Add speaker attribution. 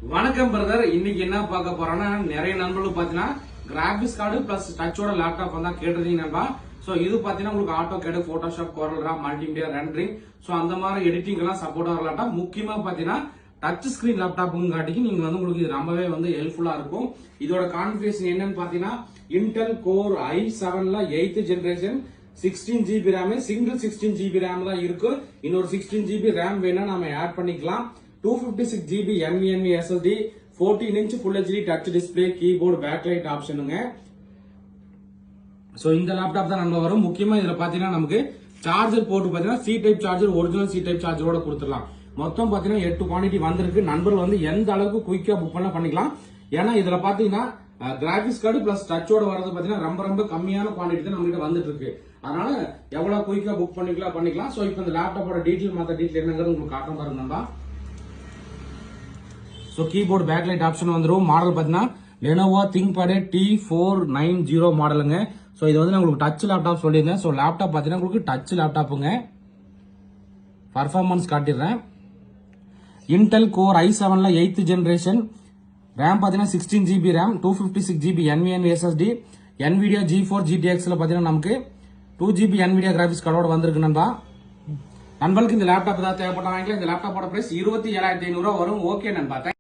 Speaker 1: வணக்கம் பிரதர். இன்னைக்கு என்ன பார்க்க போறோம்னா, நிறைய நண்பர்கள் பாத்தீங்கன்னா கிராபிக்ஸ் கார்டு பிளஸ் டச்சோட லேப்டாப் தான் கேட்டிருந்தீங்க நண்பா. சோ இது பாத்தீங்கன்னா உங்களுக்கு ஆட்டோ கேடு, போட்டோஷாப், கோரல்ரா, மல்டிமீடியா ரெண்டரிங், சோ அந்த மாதிரி எடிட்டிங் எல்லாம் சப்போர்ட் ஆகிற லேப்டாப். முக்கியமா பாத்தீங்கன்னா டச் ஸ்கிரீன் லேப்டாப்புங்காட்டிக்கு நீங்க உங்களுக்கு இது ரொம்பவே ஹெல்ப்ஃபுல்லா இருக்கும். இதோட கான்ஃபிகரேஷன் என்னன்னு பாத்தீங்கன்னா இன்டெல் கோர் i7ல 8th generation 16 GB RAM, single 16 GB RAM தான் இருக்கு. இன்னொரு 16 GB RAM வேணா நாம ஆட் பண்ணிக்கலாம். 256 GB NVMe SSD, 14 inch Full HD touch display, keyboard, backlight ஆப்ஷனுங்க. சோ இந்த லேப்டாப் தான் நம்ம வரும். முக்கியமா இதுல பாத்தீங்கன்னா நமக்கு சார்ஜர் போட்டு பாத்தீங்கன்னா C type charger, original C type சார்ஜரோட கொடுத்துடலாம். மொத்தம் பாத்தீங்கன்னா 8 குவான்டிட்டி வந்திருக்கு. நண்பர் எந்த அளவுக்கு குயிக்கா புக் பண்ண பண்ணிக்கலாம். ஏன்னா இதுல பாத்தீங்கன்னா கிராபிக்ஸ் கார்டு பிளஸ் டச்சோட வரது பாத்தீங்கன்னா ரொம்ப கம்மியான குவான்டிட்டி தான் நம்ம கிட்ட வந்துட்டு இருக்கு. அதனால எவ்வளவு குயிக்கா புக் பண்ணிக்கலாம். சோ இப்போ இந்த லேப்டாப்போட டீடைல் மத்த டீடைல் என்னங்கிறது உங்களுக்கு காட்டுறேன் பாருங்க நண்பா. சோ கீபோர்டு, பேக்லைட் ஆப்ஷன் வந்துரும். மாடல் பாத்தீங்கன்னா Lenovo ThinkPad T490 மாடலுங்க. சோ இது நான் உங்களுக்கு டச் லேப்டாப் சொல்லியிருந்தேன். சோ லேப்டாப் பாத்தீங்கன்னா உங்களுக்கு டச் லேப்டாப்புங்க. பர்ஃபார்மன்ஸ் காட்டிடுறேன். இன்டெல் கோர் i7ல 8th ஜெனரேஷன், RAM பாத்தீங்கன்னா 16 GB RAM, 256 GB NVMe SSD, NVIDIA G4 GTXல பாத்தீங்கன்னா நமக்கு 2 GB NVIDIA கிராபிக்ஸ் கார்டோட வந்திருக்கு நண்பா. நண்பர்களுக்கு இந்த லேப்டாப் ஏதாவது தேவைப்பட்ட வாங்கிக்கலாம். இந்த லேப்டாப்போட பிரைஸ் 27,500 வரும். ஓகே நண்பா.